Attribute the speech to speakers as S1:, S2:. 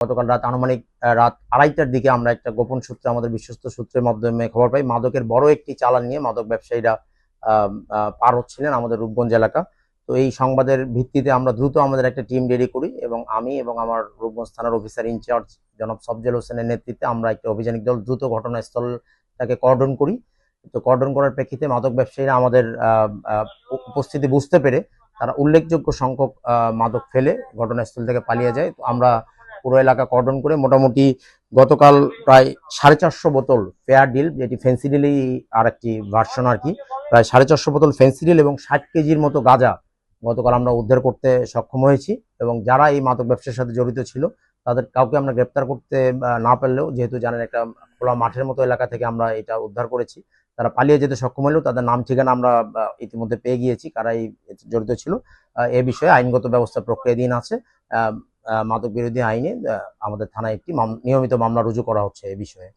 S1: গতকাল রাত আনুমানিক রাত 2:30টার দিকে আমরা একটা গোপন সূত্রে, আমাদের বিশ্বস্ত সূত্রের মাধ্যমে খবর পাই মাদকের বড় একটি চালান নিয়ে মাদক ব্যবসায়ীরা পার হচ্ছিলেন আমাদের রূপগঞ্জ এলাকা। তো এই সংবাদের ভিত্তিতে আমরা দ্রুত আমাদের একটা টিম রেডি করি এবং আমি এবং আমার রূপগঞ্জ থানার অফিসার ইনচার্জ জনাব সফজল হোসেনের নেতৃত্বে আমরা একটা অভিযানিক দল দ্রুত ঘটনাস্থলটাকে কর্ডন করি। তো কর্ডন করার প্রেক্ষিতে মাদক ব্যবসায়ীরা আমাদের উপস্থিতি বুঝতে পেরে তারা উল্লেখযোগ্য সংখ্যক মাদক ফেলে ঘটনাস্থল থেকে পালিয়ে যায়। তো আমরা পুরো এলাকা কর্ডন করে মোটামুটি গতকাল প্রায় 450 বোতল ফেয়ার ডিল, যেটি ফেন্সিডিলই আর একটি ভার্সন আর কি, প্রায় 450 বোতল ফেন্সিডিল এবং 60 কেজির মতো গাঁজা গতকাল আমরা উদ্ধার করতে সক্ষম হয়েছি। এবং যারা এই মাদক ব্যবসার সাথে জড়িত ছিল তাদের কাউকে আমরা গ্রেপ্তার করতে না পারলেও, যেহেতু জানেন একটা খোলা মাঠের মতো এলাকা থেকে আমরা এটা উদ্ধার করেছি, তারা পালিয়ে যেতে সক্ষম হলেও তাদের নাম ঠিকানা আমরা ইতিমধ্যে পেয়ে গিয়েছি কারা এই জড়িত ছিল। এ বিষয়ে আইনগত ব্যবস্থা প্রক্রিয়াধীন আছে। মাদক বিরোধী আইনে আমাদের থানায় একটি নিয়মিত মামলা রুজু করা হচ্ছে এ বিষয়ে।